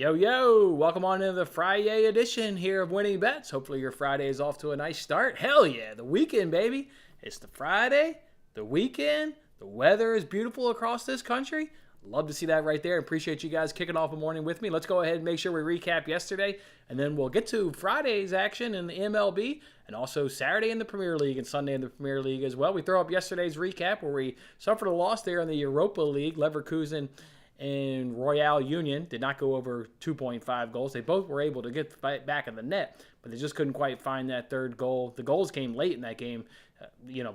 Yo, yo, welcome on into the Friday edition here of Winning Bets. Hopefully your Friday is off to a nice start. Hell yeah, the weekend, baby. It's the Friday, the weekend. The weather is beautiful across this country. Love to see that right there. Appreciate you guys kicking off the morning with me. Let's go ahead and make sure we recap yesterday, and then we'll get to Friday's action in the MLB, and also Saturday in the Premier League and Sunday in the Premier League as well. We throw up yesterday's recap where we suffered a loss there in the Europa League. Leverkusen and Royale Union did not go over 2.5 goals. They both were able to get back in the net, but they just couldn't quite find that third goal. The goals came late in that game,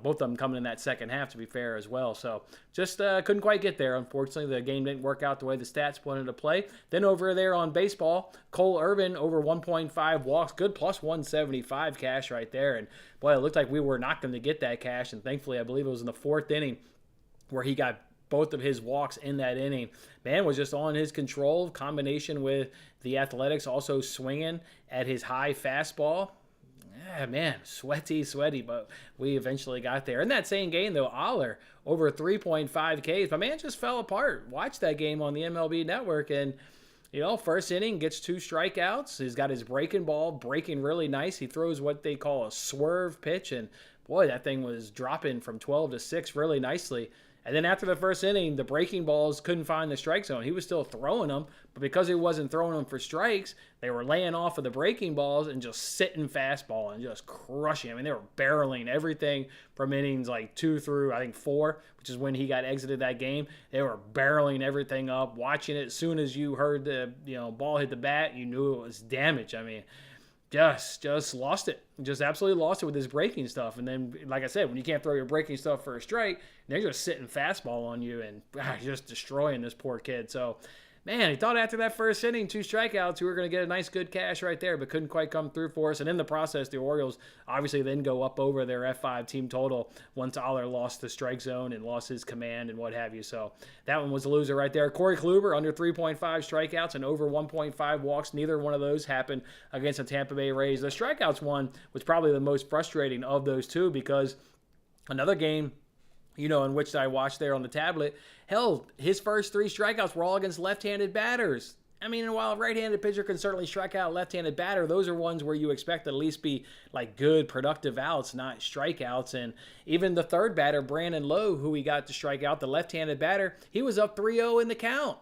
both of them coming in that second half, to be fair, as well. So just couldn't quite get there. Unfortunately, the game didn't work out the way the stats wanted to play. Then over there on baseball, Cole Irvin over 1.5 walks, good plus 175 cash right there. And boy, it looked like we were not going to get that cash. And thankfully, I believe it was in the fourth inning where he got both of his walks in that inning. Man was just on his control, combination with the Athletics also swinging at his high fastball. Yeah, man, sweaty, but we eventually got there. In that same game, though, Aller over 3.5 Ks. My man just fell apart. Watch that game on the MLB network, and first inning, gets 2 strikeouts. He's got his breaking ball, breaking really nice. He throws what they call a swerve pitch, and boy, that thing was dropping from 12 to 6 really nicely. And then after the first inning, the breaking balls couldn't find the strike zone. He was still throwing them, but because he wasn't throwing them for strikes, they were laying off of the breaking balls and just sitting fastball and just crushing. I mean, they were barreling everything from innings like 2 through, I think, 4, which is when he got exited that game. They were barreling everything up, watching it. As soon as you heard the ball hit the bat, you knew it was damage. I mean, just lost it. Just absolutely lost it with his breaking stuff. And then, like I said, when you can't throw your breaking stuff for a strike, they're just sitting fastball on you and just destroying this poor kid. So, man, he thought after that first inning, 2 strikeouts, we were going to get a nice good cash right there, but couldn't quite come through for us. And in the process, the Orioles obviously then go up over their F5 team total once Aller lost the strike zone and lost his command and what have you. So that one was a loser right there. Corey Kluber, under 3.5 strikeouts and over 1.5 walks. Neither one of those happened against the Tampa Bay Rays. The strikeouts one was probably the most frustrating of those two because another game in which I watched there on the tablet, hell, his first 3 strikeouts were all against left-handed batters. I mean, while a right-handed pitcher can certainly strike out a left-handed batter, those are ones where you expect to at least be like good, productive outs, not strikeouts. And even the third batter, Brandon Lowe, who he got to strike out, the left-handed batter, he was up 3-0 in the count.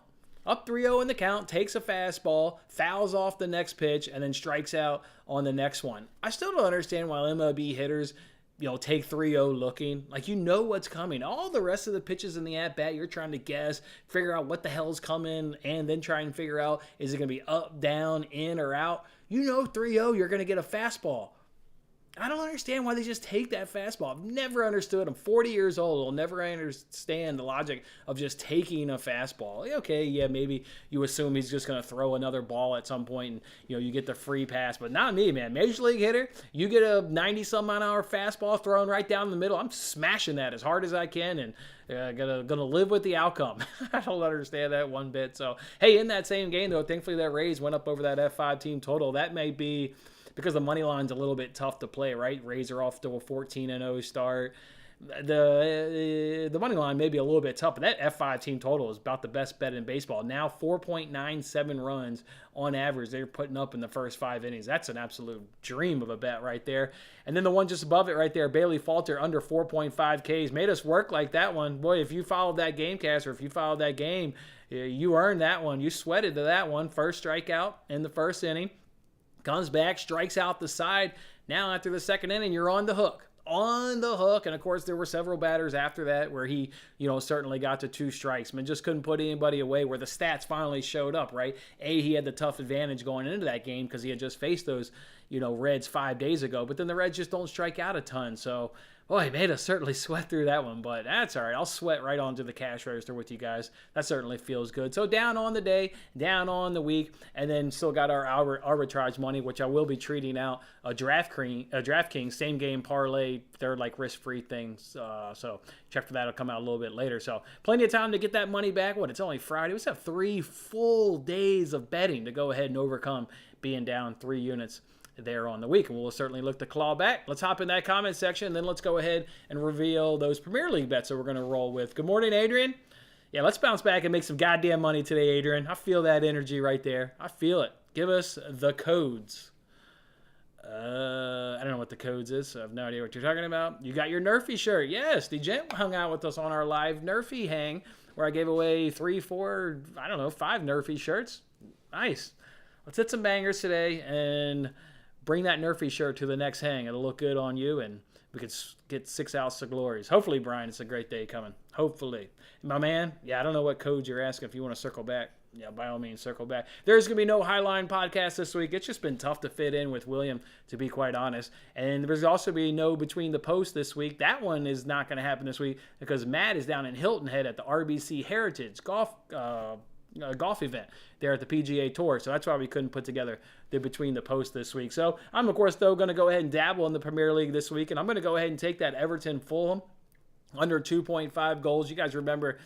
Up 3-0 in the count, takes a fastball, fouls off the next pitch, and then strikes out on the next one. I still don't understand why MLB hitters take 3-0 looking. Like, what's coming. All the rest of the pitches in the at-bat, you're trying to guess, figure out what the hell's coming, and then try and figure out, is it going to be up, down, in, or out? 3-0, you're going to get a fastball. I don't understand why they just take that fastball. I've never understood. I'm 40 years old. I'll never understand the logic of just taking a fastball. Okay, yeah, maybe you assume he's just going to throw another ball at some point and, you get the free pass. But not me, man. Major league hitter, you get a 90-some-mile-an-hour fastball thrown right down the middle. I'm smashing that as hard as I can and gonna live with the outcome. I don't understand that one bit. So, hey, in that same game, though, thankfully that Rays went up over that F5 team total. That may be because the money line's a little bit tough to play, right? Rays are off to a 14-0 start. The money line may be a little bit tough, but that F5 team total is about the best bet in baseball. Now 4.97 runs on average they're putting up in the first 5 innings. That's an absolute dream of a bet right there. And then the one just above it right there, Bailey Falter, under 4.5 Ks. Made us work like that one. Boy, if you followed that game, Caster, if you followed that game, you earned that one. You sweated to that one. First strikeout in the first inning. Comes back, strikes out the side. Now after the second inning, you're on the hook. And of course there were several batters after that where he certainly got to 2 strikes. Man, just couldn't put anybody away, where the stats finally showed up, right? He had the tough advantage going into that game because he had just faced those Reds 5 days ago, but then the Reds just don't strike out a ton. So boy, it made us certainly sweat through that one, but that's all right. I'll sweat right onto the cash register with you guys. That certainly feels good. So down on the day, down on the week, and then still got our arbitrage money, which I will be treating out a DraftKings same game parlay. They're like risk-free things. So check for that. It'll come out a little bit later. So plenty of time to get that money back. It's only Friday. We still have 3 full days of betting to go ahead and overcome being down 3 units there on the week, and we'll certainly look to claw back. Let's hop in that comment section, and then let's go ahead and reveal those Premier League bets that we're going to roll with. Good morning, Adrian. Yeah, let's bounce back and make some goddamn money today, Adrian. I feel that energy right there. I feel it. Give us the codes. I don't know what the codes is, so I have no idea what you're talking about. You got your NRFI shirt. Yes, DJ hung out with us on our live NRFI hang where I gave away 3, 4, 5 NRFI shirts. Nice. Let's hit some bangers today and bring that NRFI shirt to the next hang. It'll look good on you, and we could get 6 ounces of glories. Hopefully, Brian, it's a great day coming. Hopefully. My man, yeah, I don't know what codes you're asking. If you want to circle back, yeah, by all means, circle back. There's going to be no Highline podcast this week. It's just been tough to fit in with William, to be quite honest. And there's also be no Between the Posts this week. That one is not going to happen this week because Matt is down in Hilton Head at the RBC Heritage golf event there at the PGA Tour. So that's why we couldn't put together the Between the Posts this week. So I'm, of course, though, going to go ahead and dabble in the Premier League this week. And I'm going to go ahead and take that Everton Fulham under 2.5 goals. You guys remember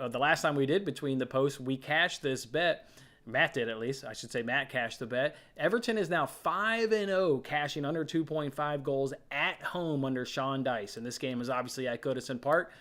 the last time we did Between the Posts, we cashed this bet. Matt did, at least. I should say Matt cashed the bet. Everton is now 5-0, cashing under 2.5 goals at home under Sean Dice. And this game is obviously at Goodison Park.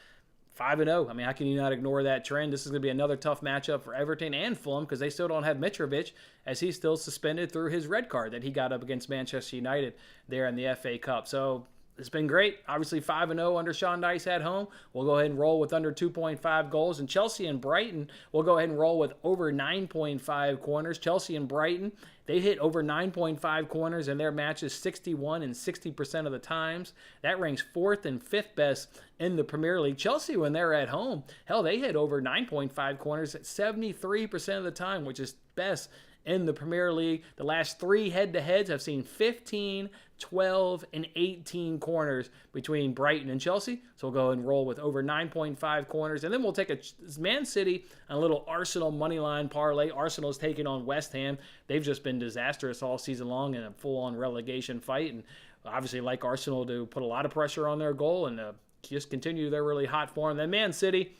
5-0. I mean, how can you not ignore that trend? This is going to be another tough matchup for Everton and Fulham because they still don't have Mitrovic, as he's still suspended through his red card that he got up against Manchester United there in the FA Cup. So it's been great. Obviously 5-0 under Sean Dice at home. We'll go ahead and roll with under 2.5 goals. And Chelsea and Brighton, we'll go ahead and roll with over 9.5 corners. Chelsea and Brighton, they hit over 9.5 corners in their matches 61 and 60% of the times. That ranks 4th and 5th best in the Premier League. Chelsea, when they're at home, hell, they hit over 9.5 corners at 73% of the time, which is best in the Premier League. The last 3 head-to-heads have seen 15, 12, and 18 corners between Brighton and Chelsea. So we'll go and roll with over 9.5 corners. And then we'll take a Man City and a little Arsenal moneyline parlay. Arsenal's taking on West Ham. They've just been disastrous all season long in a full-on relegation fight. And obviously like Arsenal to put a lot of pressure on their goal and just continue their really hot form. Then Man City,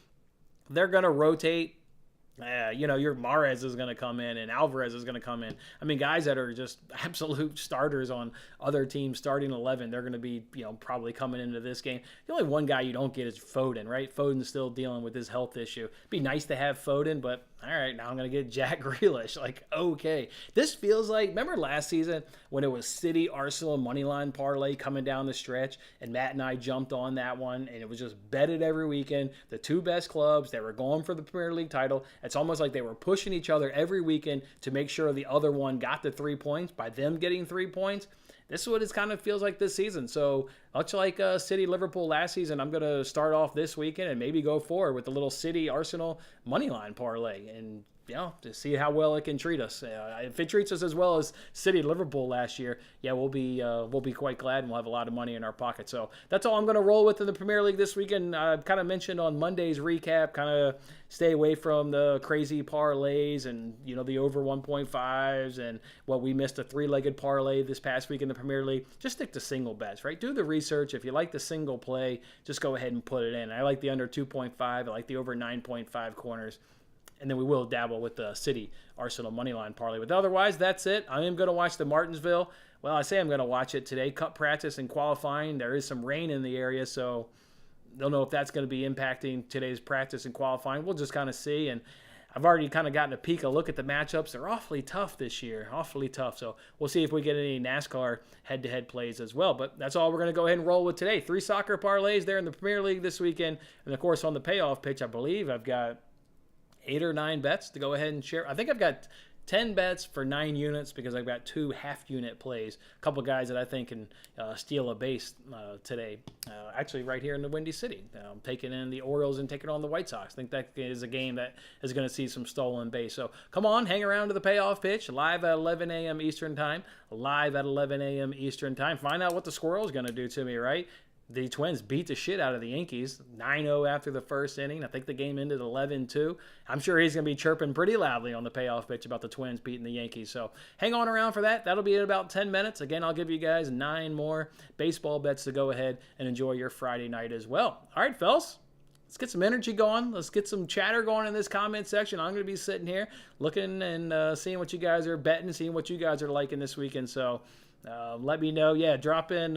they're going to rotate. Your Mahrez is going to come in and Alvarez is going to come in. I mean, guys that are just absolute starters on other teams' starting 11, they're going to be, probably coming into this game. The only one guy you don't get is Foden, right? Foden's still dealing with his health issue. It'd be nice to have Foden, but all right, now I'm going to get Jack Grealish. Like, okay. This feels like, remember last season when it was City Arsenal moneyline parlay coming down the stretch, and Matt and I jumped on that one, and it was just betted every weekend. The 2 best clubs, they were going for the Premier League title. It's almost like they were pushing each other every weekend to make sure the other one got the 3 points by them getting 3 points. This is what it kind of feels like this season. So much like City Liverpool last season, I'm going to start off this weekend and maybe go forward with the little City Arsenal moneyline parlay and to see how well it can treat us. If it treats us as well as City Liverpool last year, we'll be quite glad and we'll have a lot of money in our pocket. So that's all I'm going to roll with in the Premier League this weekend. I kind of mentioned on Monday's recap, kind of stay away from the crazy parlays and the over 1.5s and we missed a 3-legged parlay this past week in the Premier League. Just stick to single bets, right? Do the research. If you like the single play, just go ahead and put it in. I like the under 2.5. I like the over 9.5 corners. And then we will dabble with the City Arsenal moneyline parlay. But otherwise, that's it. I am going to watch the Martinsville. Well, I say I'm going to watch it today. Cup practice and qualifying. There is some rain in the area, so don't know if that's going to be impacting today's practice and qualifying. We'll just kind of see. And I've already kind of gotten a look at the matchups. They're awfully tough this year, awfully tough. So we'll see if we get any NASCAR head-to-head plays as well. But that's all we're going to go ahead and roll with today. 3 soccer parlays there in the Premier League this weekend. And, of course, on the payoff pitch, I believe I've got 8 or 9 bets to go ahead and share. I think I've got 10 bets for 9 units because I've got 2 half-unit plays. A couple guys that I think can steal a base today. Actually, right here in the Windy City. I'm taking in the Orioles and taking on the White Sox. I think that is a game that is going to see some stolen base. So come on, hang around to the payoff pitch. Live at 11 a.m. Eastern Time. Live at 11 a.m. Eastern Time. Find out what the Squirrel is going to do to me, right? The Twins beat the shit out of the Yankees, 9-0 after the first inning. I think the game ended 11-2. I'm sure he's going to be chirping pretty loudly on the payoff pitch about the Twins beating the Yankees. So hang on around for that. That'll be in about 10 minutes. Again, I'll give you guys 9 more baseball bets to go ahead and enjoy your Friday night as well. All right, fellas. Let's get some energy going. Let's get some chatter going in this comment section. I'm going to be sitting here looking and seeing what you guys are betting, seeing what you guys are liking this weekend. So let me know. Yeah, drop in...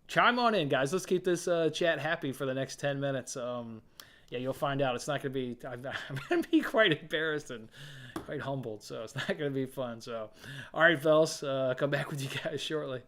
chime on in, guys. Let's keep this chat happy for the next 10 minutes. yeah, you'll find out. It's not going to be. I'm going to be quite embarrassed and quite humbled. So it's not going to be fun. So, all right, fellas, come back with you guys shortly.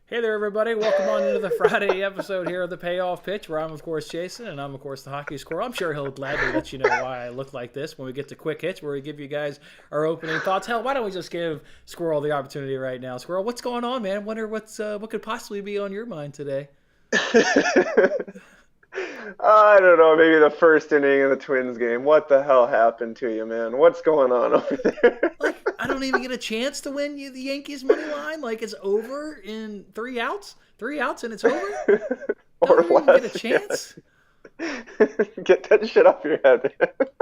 Hey there, everybody. Welcome on into the Friday episode here of the Payoff Pitch, where I'm, of course, Jason, and I'm, of course, the Hockey Squirrel. I'm sure he'll gladly let you know why I look like this when we get to Quick Hits, where we give you guys our opening thoughts. Hell, why don't we just give Squirrel the opportunity right now? Squirrel, what's going on, man? Wonder what could possibly be on your mind today? I don't know, maybe the first inning of the Twins game. What the hell happened to you, man? What's going on over there? Like, I don't even get a chance to win the Yankees money line. Like, it's over in 3 outs. 3 outs and it's over? Or don't even less. get a chance? Yeah. Get that shit off your head.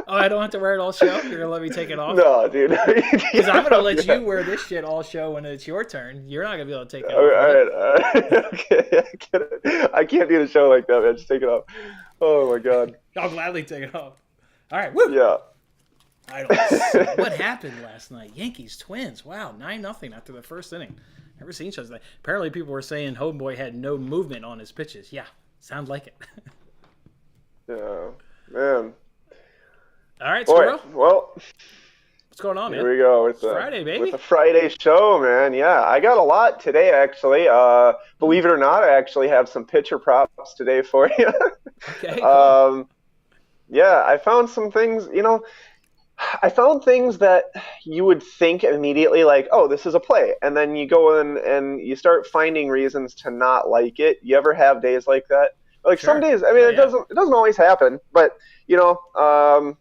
Oh, I don't have to wear it all show? You're going to let me take it off? No, dude. Because I'm going to let you wear this shit all show when it's your turn. You're not going to be able to take that All off. right. Okay. I can't do the show like that, man. Just take it off. Oh, my God. I'll gladly take it off. All right, woo! Yeah. What happened last night? Yankees, Twins. Wow, 9-0 after the first inning. Never seen such a thing. Apparently, people were saying Homeboy had no movement on his pitches. Yeah, sounds like it. Yeah. Man. All right, Squirrel. Boy, well, what's going on, man? here we go. It's Friday, baby. With the Friday show, man. Yeah, I got a lot today, actually. Believe it or not, I actually have some pitcher props today for you. Okay, cool. Yeah, I found some things, I found things that you would think immediately like, oh, this is a play. And then you go in and you start finding reasons to not like it. You ever have days like that? Like Sure. some days, I mean, it doesn't always happen, but I'll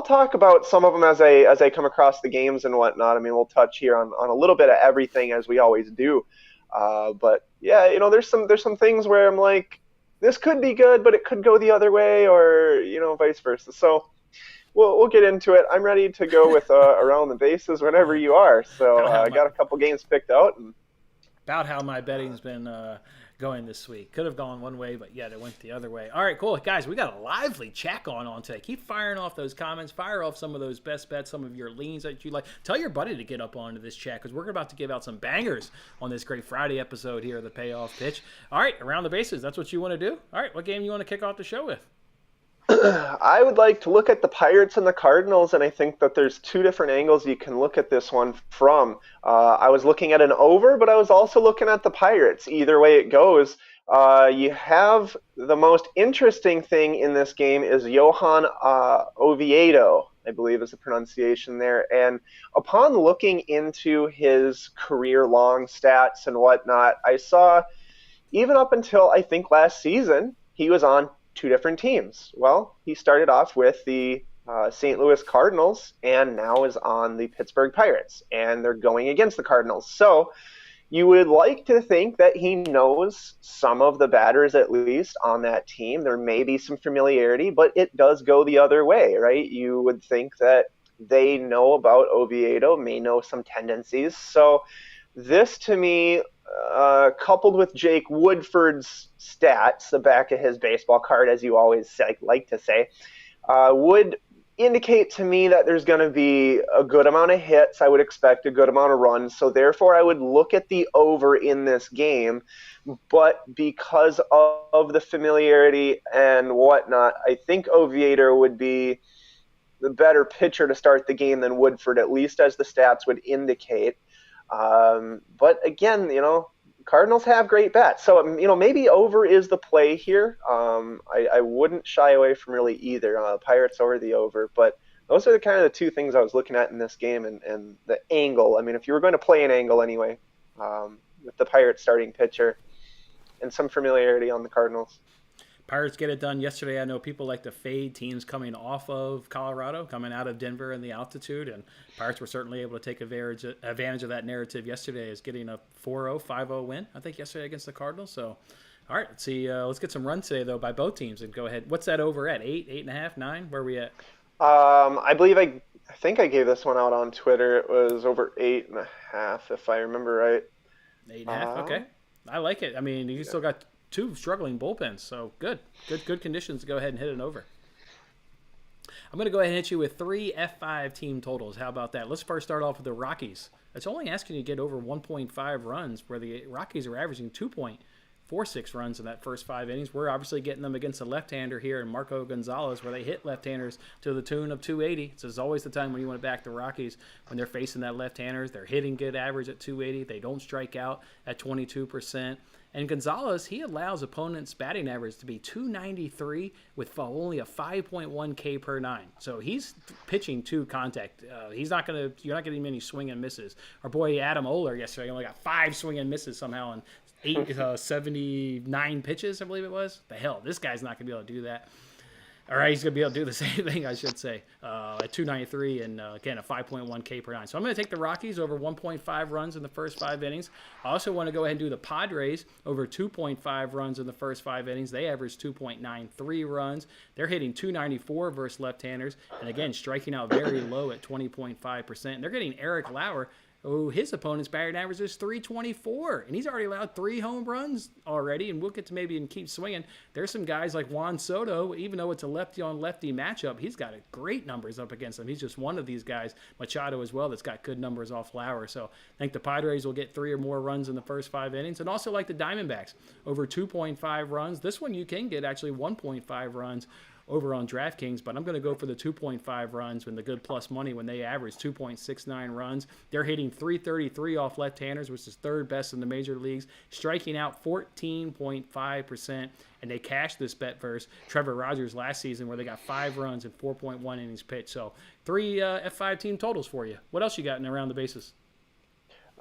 talk about some of them as I come across the games and whatnot. I mean, we'll touch here on a little bit of everything as we always do. But yeah, there's some things where I'm like, this could be good, but it could go the other way, or vice versa. So we'll get into it. I'm ready to go with around the bases whenever you are. So I got a couple games picked out. And about how my betting's been going this week. Could have gone one way, but yet it went the other way. All right, cool. Guys, we got a lively chat going on today. Keep firing off those comments. Fire off some of those best bets, some of your leans that you like. Tell your buddy to get up onto this chat because we're about to give out some bangers on this great Friday episode here of the Payoff Pitch. All right, around the bases. That's what you want to do? All right, what game you want to kick off the show with? I would like to look at the Pirates and the Cardinals, and I think that there's two different angles you can look at this one from. I was looking at an over, but I was also looking at the Pirates. Either way it goes, you have the most interesting thing in this game is Johan Oviedo, I believe is the pronunciation there. And upon looking into his career-long stats and whatnot, I saw even up until I think last season, he was on two different teams. Well, he started off with the St. Louis Cardinals and now is on the Pittsburgh Pirates, and they're going against the Cardinals. So you would like to think that he knows some of the batters at least on that team. There may be some familiarity, but it does go the other way, right? You would think that they know about Oviedo, may know some tendencies. So this to me, coupled with Jake Woodford's stats, the back of his baseball card, as you always like to say, would indicate to me that there's going to be a good amount of hits. I would expect a good amount of runs. So therefore, I would look at the over in this game. But because of the familiarity and whatnot, I think Oviedo would be the better pitcher to start the game than Woodford, at least as the stats would indicate. But again, Cardinals have great bats. So, maybe over is the play here. I wouldn't shy away from really either. Pirates over the over. But those are kind of the two things I was looking at in this game and the angle. I mean, if you were going to play an angle anyway, with the Pirates starting pitcher and some familiarity on the Cardinals. Pirates get it done yesterday. I know people like to fade teams coming off of Colorado, coming out of Denver and the altitude, and Pirates were certainly able to take advantage of that narrative yesterday as getting a 4-0, 5-0 win, I think, yesterday against the Cardinals. So, all right, let's see. Let's get some runs today, though, by both teams, and go ahead. What's that over at? 8, 8.5, 9? Where are we at? I believe I think I gave this one out on Twitter. It was over 8.5, if I remember right. 8.5, okay. I like it. I mean, you still got two struggling bullpens, so good conditions to go ahead and hit it over. I'm going to go ahead and hit you with 3 F5 team totals. How about that? Let's first start off with the Rockies. It's only asking you to get over 1.5 runs, where the Rockies are averaging 2.46 runs in that first 5 innings. We're obviously getting them against a left-hander here in Marco Gonzalez, where they hit left-handers to the tune of 280. So it's always the time when you want to back the Rockies when they're facing that left-handers. They're hitting good average at 280. They don't strike out at 22%. And Gonzalez, he allows opponents' batting average to be 293 with only a 5.1 K per 9. So he's pitching to contact. You're not getting many swing and misses. Our boy Adam Oler yesterday only got 5 swing and misses somehow in 79 pitches, I believe it was. The hell, this guy's not going to be able to do that. All right, he's going to be able to do the same thing, I should say, at 293 and, again, a 5.1 K per 9. So I'm going to take the Rockies over 1.5 runs in the first 5 innings. I also want to go ahead and do the Padres over 2.5 runs in the first 5 innings. They average 2.93 runs. They're hitting 294 versus left-handers, and, again, striking out very low at 20.5%. They're getting Eric Lauer. Oh, his opponent's batting average is 324, and he's already allowed 3 home runs already, and we'll get to maybe and keep swinging. There's some guys like Juan Soto, even though it's a lefty-on-lefty matchup, he's got great numbers up against him. He's just one of these guys, Machado as well, that's got good numbers off Lauer. So I think the Padres will get 3 or more runs in the first 5 innings, and also like the Diamondbacks, over 2.5 runs. This one you can get actually 1.5 runs over on DraftKings, but I'm going to go for the 2.5 runs when the good plus money when they average 2.69 runs. They're hitting 333 off left-handers, which is 3rd best in the major leagues, striking out 14.5%, and they cashed this bet versus Trevor Rogers last season where they got 5 runs and 4.1 innings pitched. So 3 F5 team totals for you. What else you got in around the bases?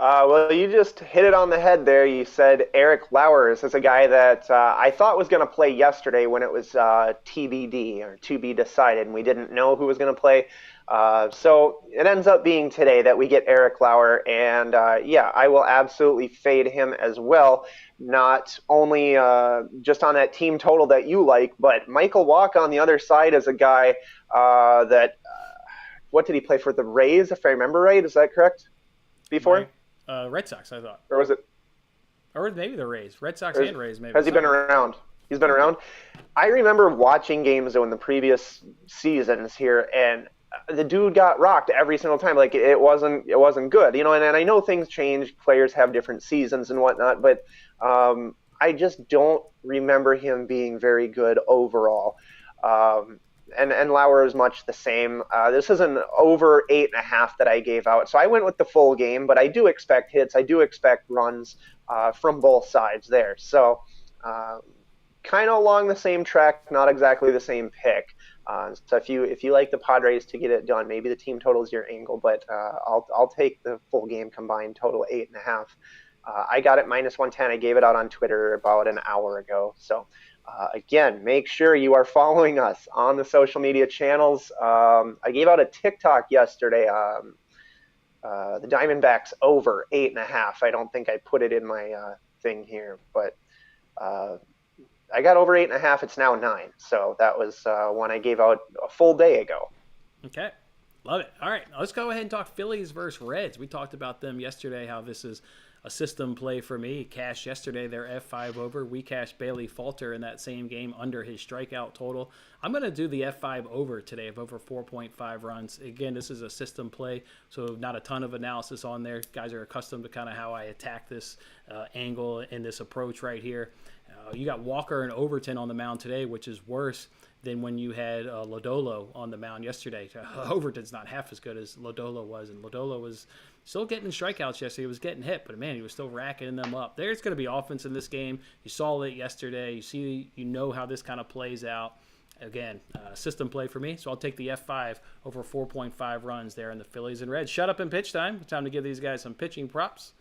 Well, you just hit it on the head there. You said Eric Lauers is a guy that I thought was going to play yesterday when it was TBD, or to be decided, and we didn't know who was going to play. So it ends up being today that we get Eric Lauer, and I will absolutely fade him as well. Not only just on that team total that you like, but Michael Walk on the other side is a guy that what did he play for? The Rays, if I remember right. Is that correct? Before? Red Sox, I thought. Or was it? Or maybe the Rays. Red Sox and Rays, maybe. Has he been around? He's been around. I remember watching games in the previous seasons here, and the dude got rocked every single time. Like it wasn't good, you know. And I know things change. Players have different seasons and whatnot, but I just don't remember him being very good overall. And Lauer is much the same. This is an over 8.5 that I gave out, so I went with the full game. But I do expect hits. I do expect runs from both sides there. So kind of along the same track, not exactly the same pick. So if you like the Padres to get it done, maybe the team total is your angle, but I'll take the full game combined total 8.5. I got it -110. I gave it out on Twitter about an hour ago. So again, make sure you are following us on the social media channels. I gave out a TikTok yesterday. The Diamondbacks over 8.5. I don't think I put it in my thing here, but I got over 8.5. It's now 9. So that was one I gave out a full day ago. Okay. Love it. All right. Let's go ahead and talk Phillies versus Reds. We talked about them yesterday, how this is a system play for me. Cashed yesterday their F5 over. We cashed Bailey Falter in that same game under his strikeout total. I'm going to do the F5 over today of over 4.5 runs. Again, this is a system play, so not a ton of analysis on there. Guys are accustomed to kind of how I attack this angle and this approach right here. You got Walker and Overton on the mound today, which is worse than when you had Lodolo on the mound yesterday. Overton's not half as good as Lodolo was, and Lodolo was still getting strikeouts yesterday. He was getting hit, but man, he was still racking them up. There's going to be offense in this game. You saw it yesterday. You know how this kind of plays out. Again, system play for me, so I'll take the F5 over 4.5 runs there in the Phillies and Reds. Shut up and pitch time. Time to give these guys some pitching props.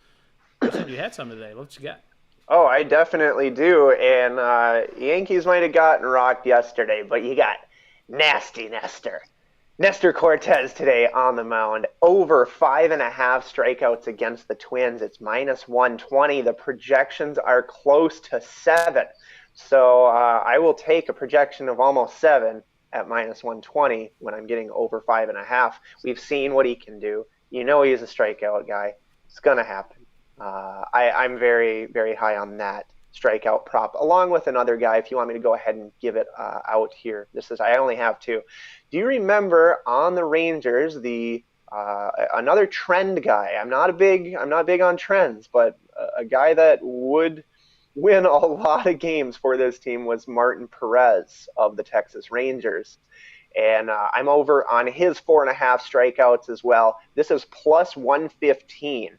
You said you had some today. What you got? Oh, I definitely do. And Yankees might have gotten rocked yesterday, but you got nasty Nestor Cortez today on the mound. Over 5.5 strikeouts against the Twins. It's -120. The projections are close to 7. So I will take a projection of almost 7 at -120 when I'm getting over 5.5. We've seen what he can do. You know he's a strikeout guy. It's going to happen. I'm very, very high on that strikeout prop, along with another guy. If you want me to go ahead and give it out here, I only have 2. Do you remember on the Rangers another trend guy? I'm not big on trends, but a guy that would win a lot of games for this team was Martin Perez of the Texas Rangers. And I'm over on his 4.5 strikeouts as well. This is +115.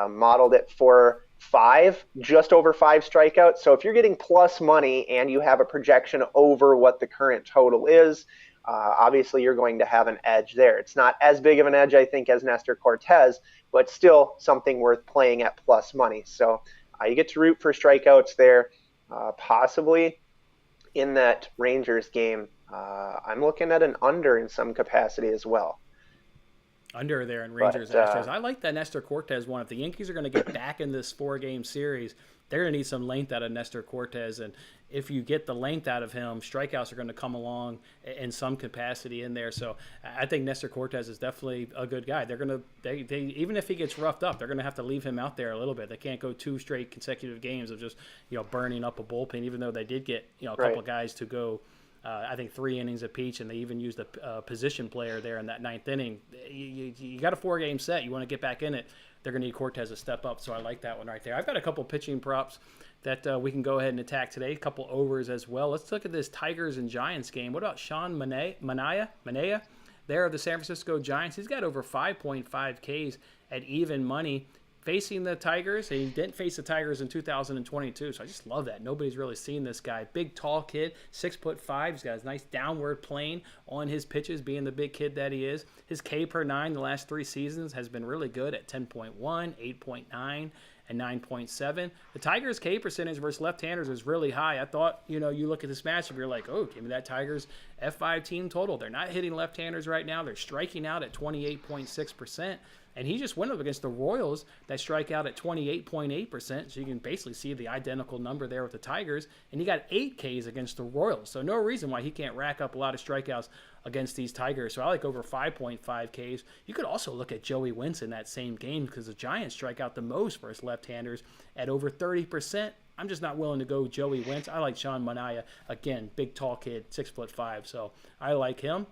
Modeled it for 5, just over 5 strikeouts. So if you're getting plus money and you have a projection over what the current total is, obviously you're going to have an edge there. It's not as big of an edge, I think, as Nestor Cortez, but still something worth playing at plus money. So you get to root for strikeouts there, possibly in that Rangers game. I'm looking at an under in some capacity as well. Under there in Rangers Astros. I like that Nestor Cortez one. If the Yankees are going to get back in this 4-game series, they're going to need some length out of Nestor Cortez. And if you get the length out of him, strikeouts are going to come along in some capacity in there. So I think Nestor Cortez is definitely a good guy. They're going to, even if he gets roughed up, they're going to have to leave him out there a little bit. They can't go 2 straight consecutive games of just, burning up a bullpen, even though they did get, a couple of guys to go, I think 3 innings apiece, and they even used a position player there in that 9th inning. You got a 4-game set. You want to get back in it. They're going to need Cortez to step up, so I like that one right there. I've got a couple pitching props that we can go ahead and attack today, a couple overs as well. Let's look at this Tigers and Giants game. What about Sean Manaea there of the San Francisco Giants? He's got over 5.5 Ks at even money. Facing the Tigers. He didn't face the Tigers in 2022, so I just love that. Nobody's really seen this guy. Big, tall kid, 6'5". He's got a nice downward plane on his pitches, being the big kid that he is. His K per 9 the last 3 seasons has been really good at 10.1, 8.9, and 9.7. The Tigers' K percentage versus left-handers is really high. I thought, you look at this matchup, you're like, oh, give me that Tigers F5 team total. They're not hitting left-handers right now. They're striking out at 28.6%. And he just went up against the Royals that strike out at 28.8%. So you can basically see the identical number there with the Tigers. And he got 8 Ks against the Royals. So no reason why he can't rack up a lot of strikeouts against these Tigers. So I like over 5.5 Ks. You could also look at Joey Wentz in that same game because the Giants strike out the most versus left-handers at over 30%. I'm just not willing to go Joey Wentz. I like Sean Manaea. Again, big, tall kid, 6'5", so I like him.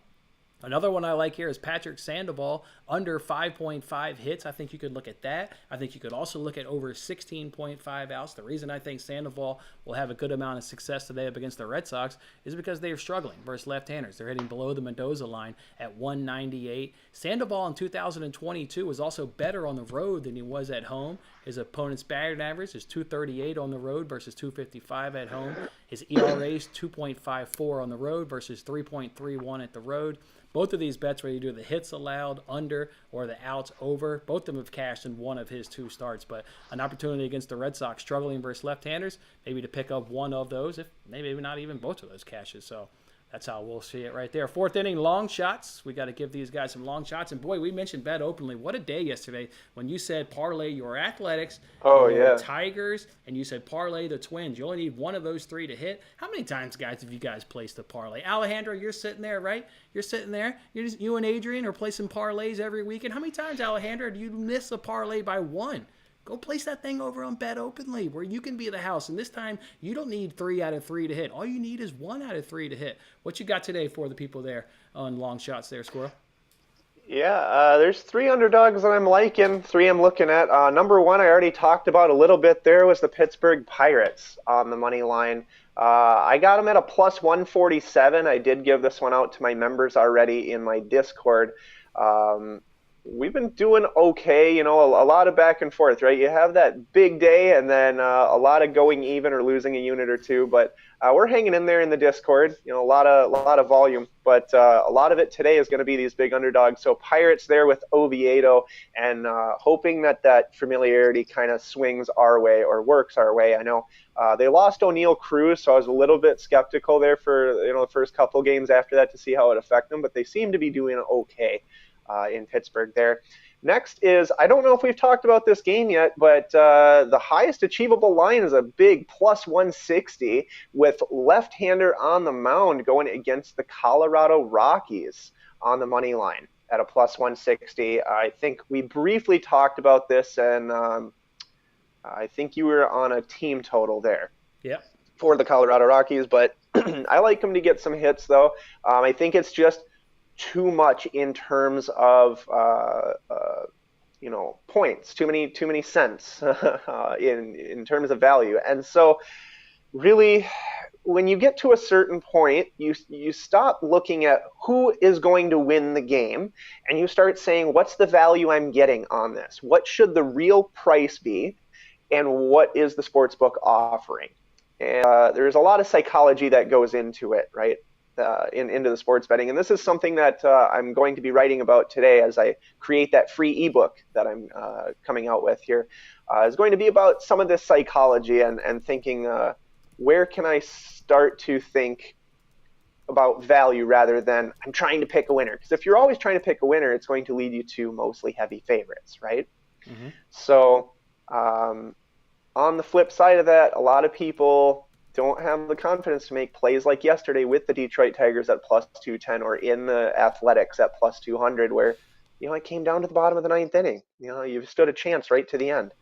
Another one I like here is Patrick Sandoval, under 5.5 hits. I think you could look at that. I think you could also look at over 16.5 outs. The reason I think Sandoval will have a good amount of success today up against the Red Sox is because they are struggling versus left-handers. They're hitting below the Mendoza line at 198. Sandoval in 2022 was also better on the road than he was at home. His opponent's batting average is 238 on the road versus 255 at home. His ERA is 2.54 on the road versus 3.31 at the road. Both of these bets, where you do the hits allowed under or the outs over, both of them have cashed in one of his 2 starts. But an opportunity against the Red Sox struggling versus left-handers, maybe to pick up one of those, if maybe not even both of those cashes. So that's how we'll see it right there. 4th inning, long shots. We got to give these guys some long shots. And, boy, we mentioned bet openly. What a day yesterday when you said parlay your Athletics, your Tigers, and you said parlay the Twins. You only need one of those 3 to hit. How many times, guys, have you guys placed a parlay? Alejandro, you're sitting there, right? You're sitting there. You and Adrian are placing parlays every weekend. How many times, Alejandro, do you miss a parlay by 1? Go place that thing over on Bet Openly where you can be the house. And this time, you don't need 3 out of 3 to hit. All you need is 1 out of 3 to hit. What you got today for the people there on long shots there, Squirrel? Yeah, there's 3 underdogs that I'm liking, 3 I'm looking at. Number 1, I already talked about a little bit there, was the Pittsburgh Pirates on the money line. I got them at a plus 147. I did give this one out to my members already in my Discord. We've been doing okay, a lot of back and forth, right? You have that big day and then a lot of going even or losing a unit or 2, but we're hanging in there in the Discord, a lot of volume, but a lot of it today is going to be these big underdogs. So Pirates there with Oviedo, and hoping that familiarity kind of swings our way or works our way. I know they lost O'Neal Cruz, so I was a little bit skeptical there for the first couple games after that to see how it affected them, but they seem to be doing okay in Pittsburgh there. Next is, I don't know if we've talked about this game yet, but the highest achievable line is a big plus 160 with left-hander on the mound going against the Colorado Rockies on the money line at a plus 160. I think we briefly talked about this, and I think you were on a team total there. Yeah. For the Colorado Rockies, but I like them to get some hits, though. I think it's just too much in terms of points, too many cents in terms of value. And so really, when you get to a certain point, you stop looking at who is going to win the game, and you start saying, what's the value I'm getting on this? What should the real price be, and what is the sportsbook offering? And there's a lot of psychology that goes into it, right? Into the sports betting. And this is something that I'm going to be writing about today as I create that free ebook that I'm coming out with here. Is going to be about some of this psychology and thinking, where can I start to think about value rather than I'm trying to pick a winner? Because if you're always trying to pick a winner, it's going to lead you to mostly heavy favorites, right? Mm-hmm. So on the flip side of that, a lot of people don't have the confidence to make plays like yesterday with the Detroit Tigers at plus 210 or in the Athletics at plus 200 where, it came down to the bottom of the 9th inning. You've stood a chance right to the end.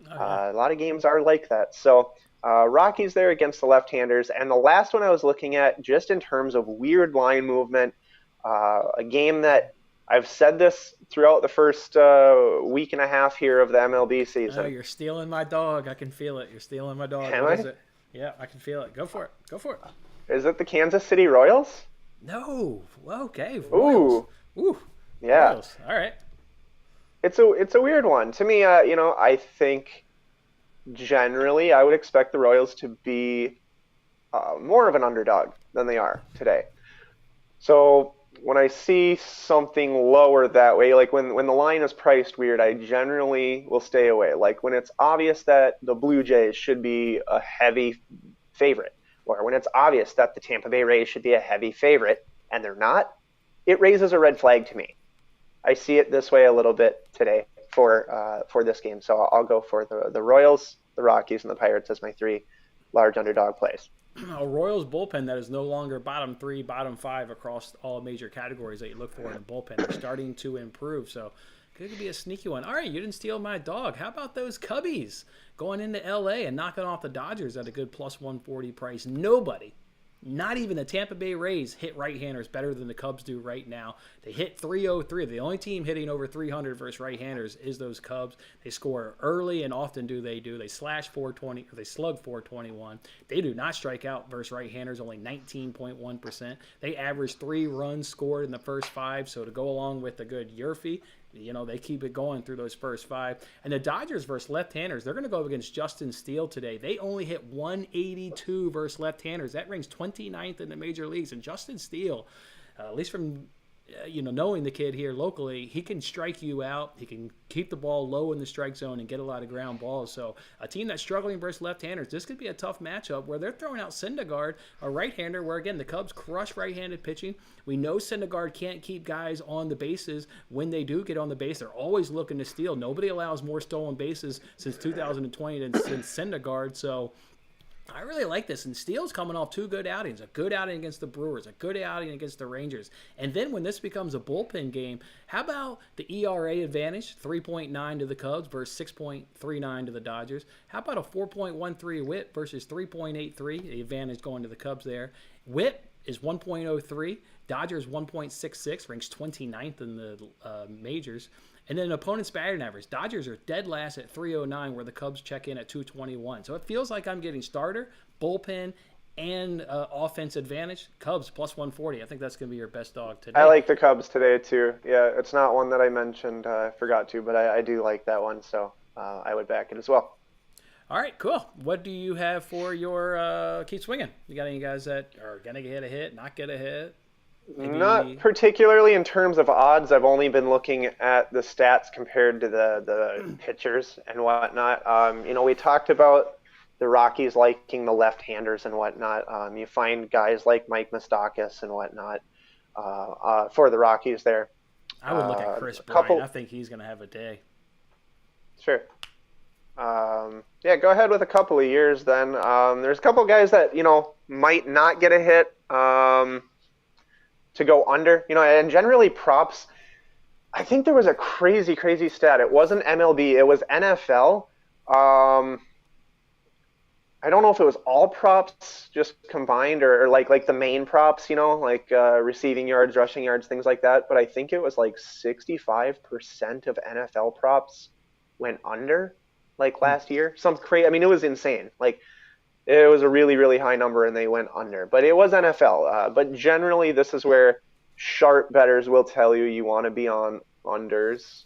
Oh, yeah. A lot of games are like that. So Rockies there against the left-handers. And the last one I was looking at, just in terms of weird line movement, a game that I've said this throughout the first week and a half here of the MLB season. Oh, you're stealing my dog. I can feel it. You're stealing my dog. Am what I? Is it? Yeah, I can feel it. Go for it. Go for it. Is it the Kansas City Royals? No. Well, okay. Royals. Ooh. Yeah. Royals. All right. It's a weird one. To me, I think generally I would expect the Royals to be more of an underdog than they are today. So when I see something lower that way, like when the line is priced weird, I generally will stay away. Like when it's obvious that the Blue Jays should be a heavy favorite, or when it's obvious that the Tampa Bay Rays should be a heavy favorite, and they're not, it raises a red flag to me. I see it this way a little bit today for this game. So I'll go for the Royals, the Rockies, and the Pirates as my 3 large underdog plays. a Royals bullpen that is no longer bottom 3, bottom 5 across all major categories that you look for in a bullpen. They're starting to improve, so could be a sneaky one. All right, you didn't steal my dog. How about those Cubbies going into L.A. and knocking off the Dodgers at a good plus 140 price? Nobody, not even the Tampa Bay Rays, hit right-handers better than the Cubs do right now. They hit 303. The only team hitting over 300 versus right-handers is those Cubs. They score early, and often they slash 420, or they slug 421. They do not strike out versus right-handers, only 19.1%. They average 3 runs scored in the first 5, so to go along with the good YRFI, they keep it going through those first 5. And the Dodgers versus left-handers, they're going to go against Justin Steele today. They only hit 182 versus left-handers. That ranks 29th in the major leagues. And Justin Steele, at least from knowing the kid here locally, he can strike you out. He can keep the ball low in the strike zone and get a lot of ground balls. So a team that's struggling versus left-handers, this could be a tough matchup where they're throwing out Syndergaard, a right-hander, where, again, the Cubs crush right-handed pitching. We know Syndergaard can't keep guys on the bases. When they do get on the base, they're always looking to steal. Nobody allows more stolen bases since 2020 than since Syndergaard. So I really like this. And Steele's coming off 2 good outings. A good outing against the Brewers, a good outing against the Rangers. And then when this becomes a bullpen game, how about the ERA advantage, 3.9 to the Cubs versus 6.39 to the Dodgers? How about a 4.13 whip versus 3.83? The advantage going to the Cubs there. Whip is 1.03. Dodgers 1.66, ranks 29th in the majors. And then opponent's batting average. Dodgers are dead last at 309, where the Cubs check in at 221. So it feels like I'm getting starter, bullpen, and offense advantage. Cubs plus 140. I think that's going to be your best dog today. I like the Cubs today, too. Yeah, it's not one that I mentioned. I forgot to, but I do like that one. So I would back it as well. All right, cool. What do you have for your keep swinging? You got any guys that are going to get a hit, not get a hit? Maybe... Not particularly in terms of odds. I've only been looking at the stats compared to the pitchers and whatnot. We talked about the Rockies liking the left-handers and whatnot. You find guys like Mike Moustakas and whatnot for the Rockies there. I would look at Chris Bryant. I think he's going to have a day. Sure. Yeah, go ahead with a couple of years then. There's a couple of guys that, might not get a hit. To go under, and generally props. I think there was a crazy stat. It wasn't MLB, it was NFL. I don't know if it was all props just combined or like the main props, receiving yards, rushing yards, things like that. But I think it was like 65% of NFL props went under last year. Some crazy. I mean, it was insane. It was a really, really high number, and they went under. But it was NFL. But generally, this is where sharp bettors will tell you want to be on unders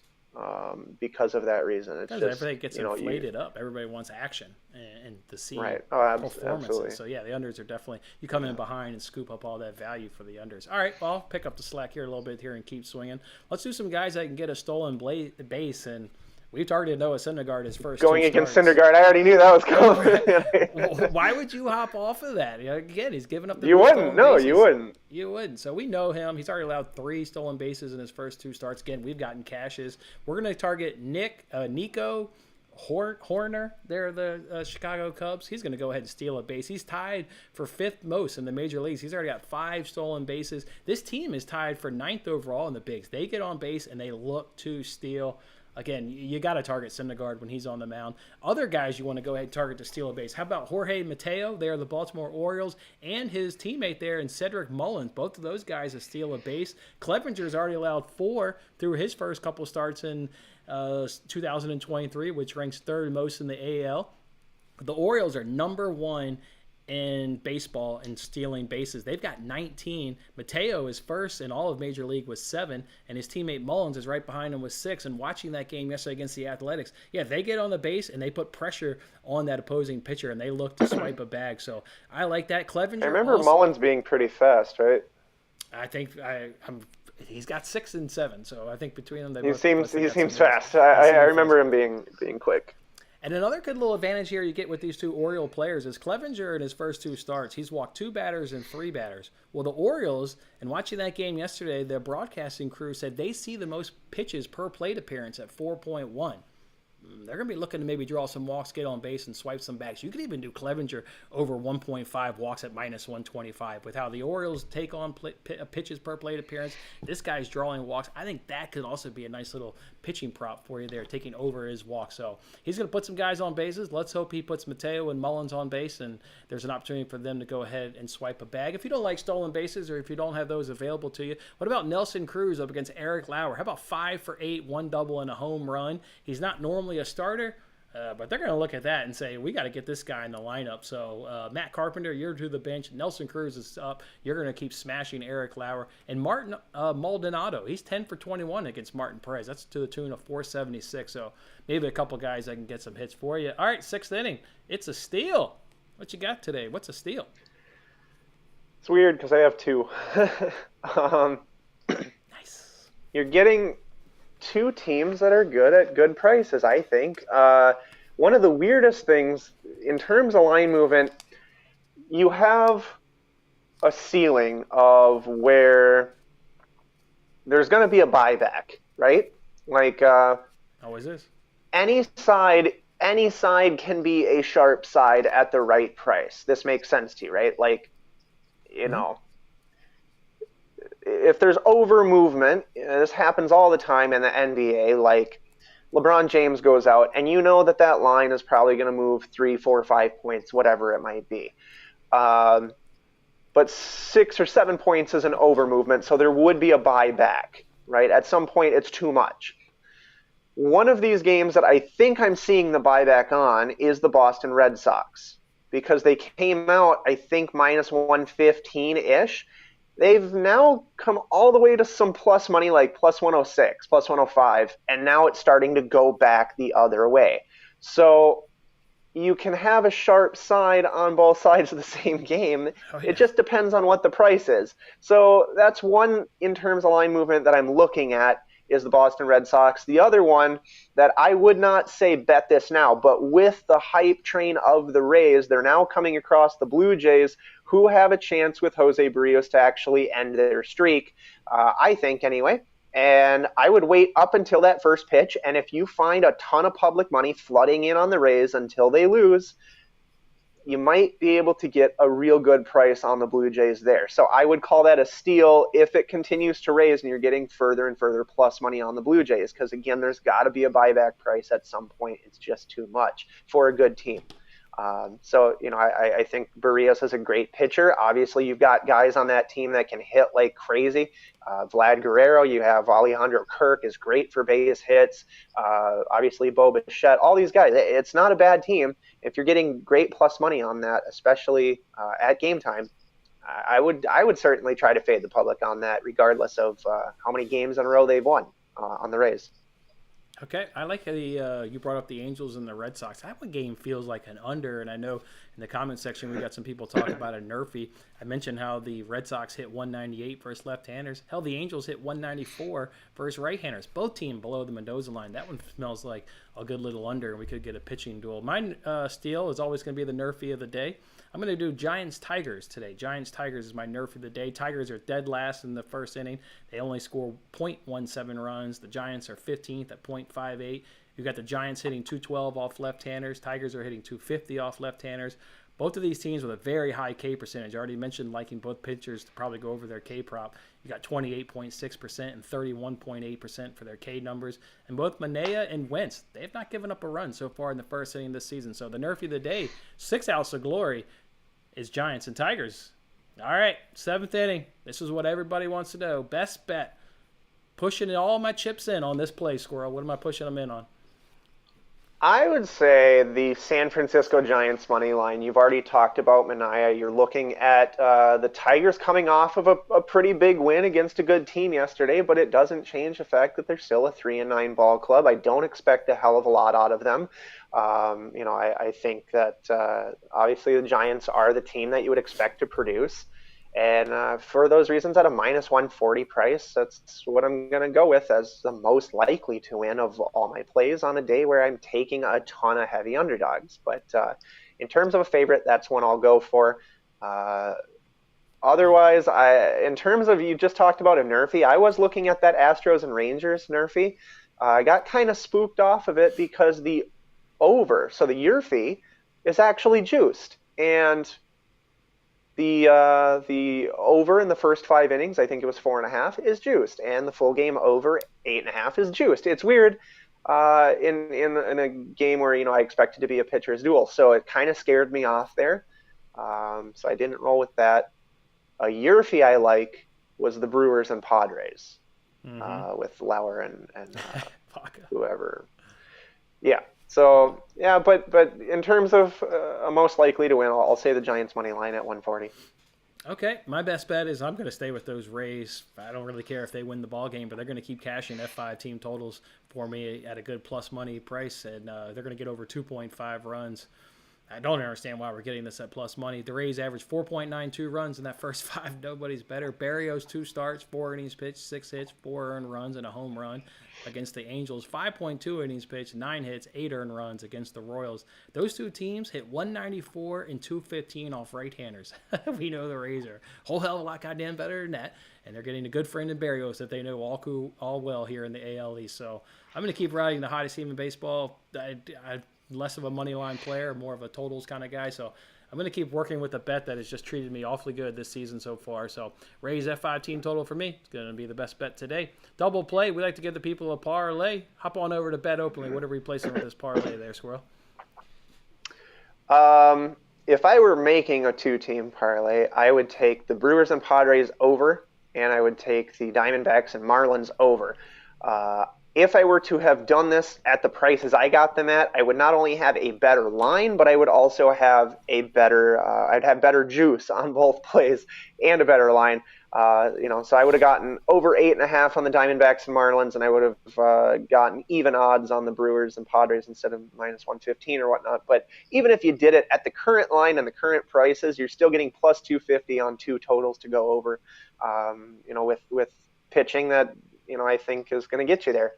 because of that reason. It's just everything gets inflated up. Everybody wants action and to see performances. Absolutely. So, yeah, the unders are definitely – you come in behind and scoop up all that value for the unders. All right, well, I'll pick up the slack here a little bit here and keep swinging. Let's do some guys that can get a stolen base and – we've targeted Noah Syndergaard his first going 2 against starts. Syndergaard. I already knew that was coming. Why would you hop off of that? Again, he's giving up the You wouldn't. No, bases. You wouldn't. You wouldn't. So we know him. He's already allowed 3 stolen bases in his first 2 starts. Again, we've gotten cashes. We're going to target Nico Horner. They're the Chicago Cubs. He's going to go ahead and steal a base. He's tied for 5th most in the major leagues. He's already got 5 stolen bases. This team is tied for 9th overall in the bigs. They get on base and they look to steal. Again, you got to target Syndergaard when he's on the mound. Other guys you want to go ahead and target to steal a base. How about Jorge Mateo? They're the Baltimore Orioles. And his teammate there in Cedric Mullins. Both of those guys to steal a base. Clevenger's already allowed 4 through his first couple starts in 2023, which ranks 3rd most in the AL. The Orioles are number 1 in baseball and stealing bases. They've got 19. Mateo is first in all of Major League with 7, and his teammate Mullins is right behind him with 6. And watching that game yesterday against the Athletics, they get on the base and they put pressure on that opposing pitcher and they look to swipe a bag. So I like that. Clevenger. I remember Mullins being pretty fast, right? I think he's got 6 and 7, so I think between them he seems fast. I remember him being quick. And another good little advantage here you get with these 2 Oriole players is Clevenger in his first 2 starts. He's walked 2 batters and 3 batters. Well, the Orioles, and watching that game yesterday, their broadcasting crew said they see the most pitches per plate appearance at 4.1. they're going to be looking to maybe draw some walks, get on base, and swipe some backs. You could even do Clevenger over 1.5 walks at minus 125. With how the Orioles take on pitches per plate appearance, this guy's drawing walks. I think that could also be a nice little pitching prop for you there, taking over his walk. So he's going to put some guys on bases. Let's hope he puts Mateo and Mullins on base, and there's an opportunity for them to go ahead and swipe a bag. If you don't like stolen bases, or if you don't have those available to you, what about Nelson Cruz up against Eric Lauer? How about 5 for 8, 1 double and a home run? He's not normally a starter, but they're going to look at that and say, we got to get this guy in the lineup. So Matt Carpenter, you're to the bench. Nelson Cruz is up. You're going to keep smashing Eric Lauer. And Martin Maldonado, he's 10 for 21 against Martin Perez. That's to the tune of 476. So maybe a couple guys that can get some hits for you. All right, 6th inning. It's a steal. What you got today? What's a steal? It's weird because I have 2. Nice. You're getting 2 teams that are good at good prices, I think. One of the weirdest things in terms of line movement, you have a ceiling of where there's going to be a buyback, right? Like, always is. Any side can be a sharp side at the right price. This makes sense to you, right? Like, you know, if there's over movement, this happens all the time in the NBA, like LeBron James goes out and you know that line is probably going to move 3, 4, 5 points, whatever it might be. But 6 or 7 points is an over movement, so there would be a buyback, right? At some point, it's too much. One of these games that I think I'm seeing the buyback on is the Boston Red Sox, because they came out, I think, minus 115-ish. They've now come all the way to some plus money, like plus 106, plus 105, and now it's starting to go back the other way. So you can have a sharp side on both sides of the same game. Oh, yeah. It just depends on what the price is. So that's one in terms of line movement that I'm looking at is the Boston Red Sox. The other one that I would not say bet this now, but with the hype train of the Rays, they're now coming across the Blue Jays, who have a chance with Jose Barrios to actually end their streak, I think anyway. And I would wait up until that first pitch, and if you find a ton of public money flooding in on the Rays until they lose, you might be able to get a real good price on the Blue Jays there. So I would call that a steal if it continues to raise and you're getting further and further plus money on the Blue Jays, because, again, there's got to be a buyback price at some point. It's just too much for a good team. So, you know, I think Barrios is a great pitcher. Obviously, you've got guys on that team that can hit like crazy. Vlad Guerrero, you have Alejandro Kirk is great for base hits. Obviously, Bo Bichette, all these guys. It's not a bad team. If you're getting great plus money on that, especially at game time, I would certainly try to fade the public on that, regardless of how many games in a row they've won on the Rays. Okay, I like how you brought up the Angels and the Red Sox. That one game feels like an under, and I know in the comment section we got some people talking about a NRFI. I mentioned how the Red Sox hit 198 versus left-handers. Hell, the Angels hit 194 versus right-handers. Both teams below the Mendoza line. That one smells like a good little under, and we could get a pitching duel. My steal is always going to be the NRFI of the day. I'm going to do Giants-Tigers today. Giants-Tigers is my NRFI of the day. Tigers are dead last in the first inning. They only score 0.17 runs. The Giants are 15th at 0.58. You've got the Giants hitting 212 off left-handers. Tigers are hitting 250 off left-handers. Both of these teams with a very high K percentage. I already mentioned liking both pitchers to probably go over their K prop. You got 28.6% and 31.8% for their K numbers. And both Manea and Wentz, they have not given up a run so far in the first inning this season. So the NRFI of the day, 6 outs of glory, is Giants and Tigers. All right, 7th inning. This is what everybody wants to know. Best bet. Pushing all my chips in on this play, Squirrel. What am I pushing them in on? I would say the San Francisco Giants money line. You've already talked about Manea. You're looking at the Tigers coming off of a pretty big win against a good team yesterday, but it doesn't change the fact that they're still a 3-9 ball club. I don't expect a hell of a lot out of them. I think that obviously the Giants are the team that you would expect to produce. And for those reasons, at a minus 140 price, that's what I'm going to go with as the most likely to win of all my plays on a day where I'm taking a ton of heavy underdogs. But in terms of a favorite, that's one I'll go for. Otherwise, in terms of, you just talked about a NRFI, I was looking at that Astros and Rangers NRFI. I got kind of spooked off of it because the over, so the YRFI, is actually juiced. And the over in the first 5 innings, I think it was 4.5, is juiced, and the full game over 8.5 is juiced. It's weird in a game where I expected to be a pitcher's duel, so it kind of scared me off there. So I didn't roll with that. A YRFI I like was the Brewers and Padres with Lauer and whoever. Yeah. So yeah, but in terms of most likely to win, I'll say the Giants money line at 140. Okay, my best bet is I'm going to stay with those Rays. I don't really care if they win the ball game, but they're going to keep cashing F5 team totals for me at a good plus money price, and they're going to get over 2.5 runs. I don't understand why we're getting this at plus money. The Rays averaged 4.92 runs in that first 5. Nobody's better. Barrios, 2 starts, 4 innings pitched, 6 hits, 4 earned runs, and a home run against the Angels. 5.2 innings pitched, 9 hits, 8 earned runs against the Royals. Those two teams hit 194 and 215 off right-handers. We know the Rays are a whole hell of a lot goddamn better than that, and they're getting a good friend in Barrios that they know all well here in the AL East. So I'm going to keep riding the hottest team in baseball. I less of a money line player, more of a totals kind of guy. So I'm going to keep working with a bet that has just treated me awfully good this season so far. So Rays F5 team total for me. It's going to be the best bet today. Double play. We like to give the people a parlay. Hop on over to Bet Openly. What are we placing with this parlay there, Squirrel? If I were making a 2-team parlay, I would take the Brewers and Padres over, and I would take the Diamondbacks and Marlins over. If I were to have done this at the prices I got them at, I would not only have a better line, but I would also have I'd have better juice on both plays and a better line. So I would have gotten over 8.5 on the Diamondbacks and Marlins, and I would have gotten even odds on the Brewers and Padres instead of minus 115 or whatnot. But even if you did it at the current line and the current prices, you're still getting plus 250 on 2 totals to go over. With pitching that I think is going to get you there,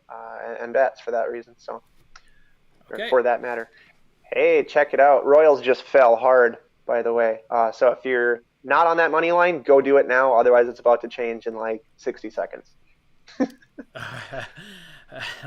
and bets for that reason. So, okay. For that matter. Hey, check it out. Royals just fell hard, by the way. So if you're not on that money line, go do it now. Otherwise, it's about to change in like 60 seconds. I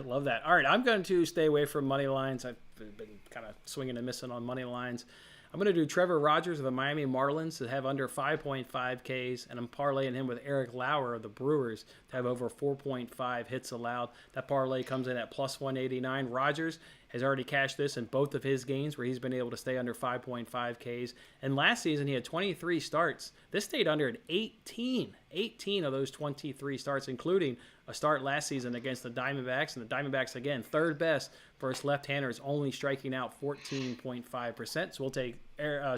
love that. All right, I'm going to stay away from money lines. I've been kind of swinging and missing on money lines. I'm going to do Trevor Rogers of the Miami Marlins to have under 5.5 Ks, and I'm parlaying him with Eric Lauer of the Brewers to have over 4.5 hits allowed. That parlay comes in at plus 189. Rogers has already cashed this in both of his games where he's been able to stay under 5.5 Ks. And last season, he had 23 starts. This stayed under at 18 of those 23 starts, including a start last season against the Diamondbacks. And the Diamondbacks, again, third best versus left-handers, only striking out 14.5%. So we'll take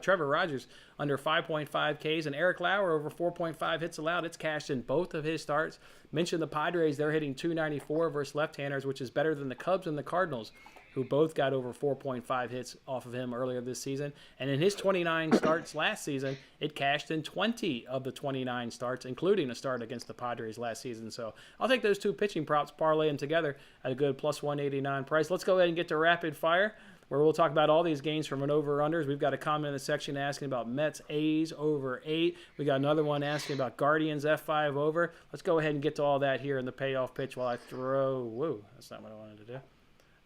Trevor Rogers under 5.5 Ks and Eric Lauer over 4.5 hits allowed. It's cashed in both of his starts. Mentioned the Padres, they're hitting 294 versus left-handers, which is better than the Cubs and the Cardinals, who both got over 4.5 hits off of him earlier this season. And in his 29 starts last season, it cashed in 20 of the 29 starts, including a start against the Padres last season. So I'll take those two pitching props, parlay them together at a good plus 189 price. Let's go ahead and get to rapid fire, where we'll talk about all these games from an over-unders. We've got a comment in the section asking about Mets A's over 8. We got another one asking about Guardians F5 over. Let's go ahead and get to all that here in the payoff pitch while I throw. Whoa, that's not what I wanted to do.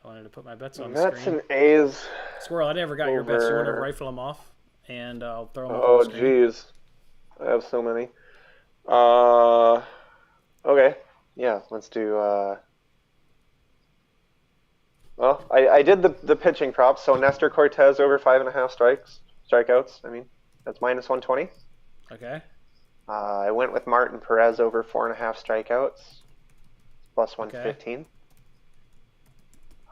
I wanted to put my bets on the screen. Mets and A's. Squirrel, I never got over. Your bets. You want to rifle them off? And I'll throw them on the screen. Oh, geez. I have so many. Okay. Yeah, let's do... Well, I did the pitching props. So Nestor Cortez over 5.5 strikeouts. I mean, that's minus 120. Okay. I went with Martin Perez over 4.5 strikeouts. Plus 115. Okay.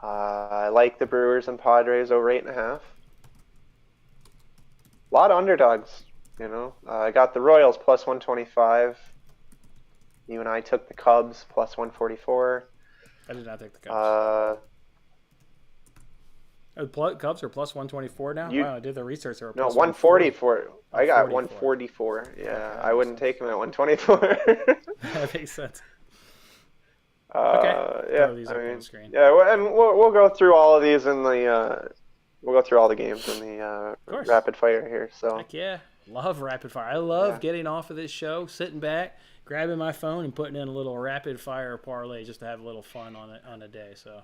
I like the Brewers and Padres over 8.5. A lot of underdogs, I got the Royals plus 125. You and I took the Cubs plus 144. I did not take the Cubs. Cubs are plus 124 now? Wow, I did the research. No, 144. I got 144. Yeah, I wouldn't take them at 124. That makes sense. Okay. Yeah. These up on the screen. Yeah, and we'll go through all of these in the we'll go through all the games in the rapid fire here. So. Heck yeah. Love rapid fire. I love Yeah. getting off of this show, sitting back, grabbing my phone, and putting in a little rapid fire parlay just to have a little fun on a day. So,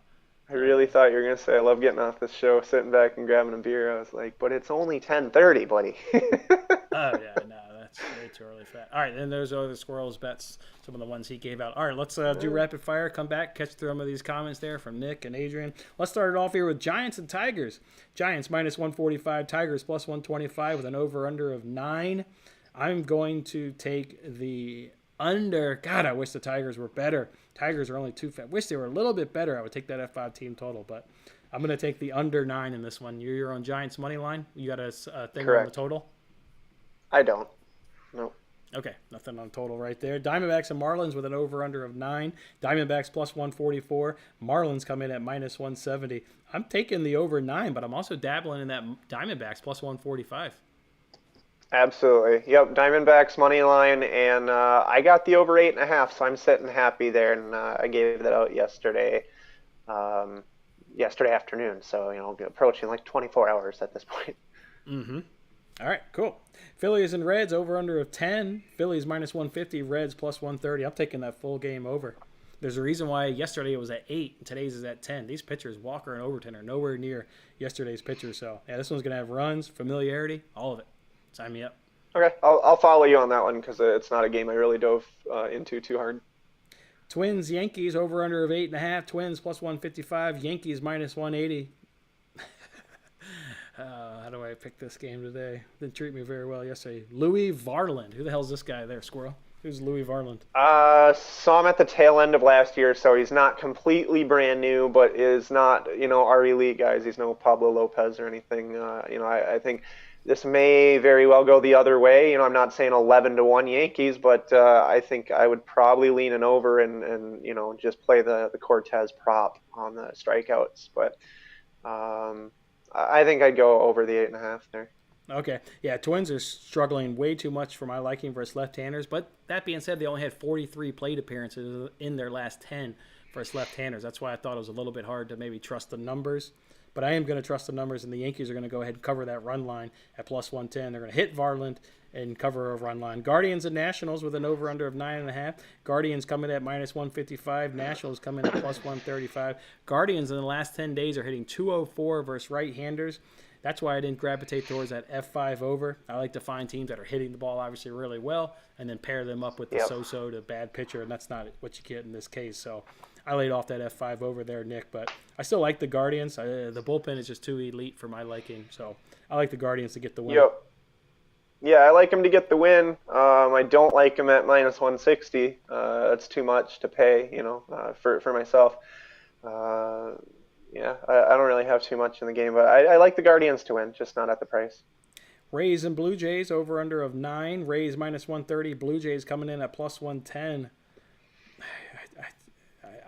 I really thought you were gonna say I love getting off this show, sitting back and grabbing a beer. I was like, but it's only 10:30, buddy. oh yeah, no, that's way too early for that. All right, then those are the Squirrels bets. Some of the ones he gave out. All right, let's do rapid fire. Come back, catch through some of these comments there from Nick and Adrian. Let's start it off here with Giants and Tigers. Giants minus 145, Tigers plus 125 with an over/under of 9. I'm going to take the under. God, I wish the Tigers were better. Tigers are only 2. I wish they were a little bit better. I would take that F5 team total, but I'm going to take the under 9 in this one. You're on Giants money line. You got a thing on the total? I don't. No. Okay, nothing on total right there. Diamondbacks and Marlins with an over/under of 9. Diamondbacks plus 144. Marlins come in at minus 170. I'm taking the over 9, but I'm also dabbling in that Diamondbacks plus 145. Absolutely. Yep. Diamondbacks money line, and I got the over 8.5, so I'm sitting happy there. And I gave that out yesterday, yesterday afternoon. So approaching like 24 hours at this point. Mm-hmm. All right, cool. Phillies and Reds over/under of 10. Phillies minus 150. Reds plus 130. I'm taking that full game over. There's a reason why yesterday it was at 8 and today's is at 10. These pitchers, Walker and Overton, are nowhere near yesterday's pitchers. So yeah, this one's gonna have runs, familiarity, all of it. Sign me up. Okay, I'll follow you on that one because it's not a game I really dove into too hard. Twins, Yankees, over/under of 8.5. Twins plus 155. Yankees minus 180. How do I pick this game today? Didn't treat me very well yesterday. Louis Varland. Who the hell's this guy there, Squirrel? Who's Louis Varland? Saw him at the tail end of last year, so he's not completely brand new, but is not, our elite guys. He's no Pablo Lopez or anything. I think this may very well go the other way. I'm not saying 11-1 Yankees, but I think I would probably lean an over and just play the Cortez prop on the strikeouts. But I think I'd go over the 8.5 there. Okay. Yeah, Twins are struggling way too much for my liking versus left-handers. But that being said, they only had 43 plate appearances in their last 10 versus left-handers. That's why I thought it was a little bit hard to maybe trust the numbers. But I am going to trust the numbers, and the Yankees are going to go ahead and cover that run line at plus 110. They're going to hit Varland and cover a run line. Guardians and Nationals with an over/under of 9.5. Guardians coming at minus 155. Nationals coming at plus 135. Guardians in the last 10 days are hitting 204 versus right-handers. That's why I didn't gravitate towards that F5 over. I like to find teams that are hitting the ball obviously really well and then pair them up with the so-so to bad pitcher, and that's not what you get in this case. So I laid off that F5 over there, Nick, but I still like the Guardians. The bullpen is just too elite for my liking, so I like the Guardians to get the win. Yep. Yeah, I like him to get the win. I don't like him at minus 160. That's too much to pay, for myself. Yeah, I don't really have too much in the game, but I like the Guardians to win, just not at the price. Rays and Blue Jays over/under of 9. Rays minus 130. Blue Jays coming in at plus 110.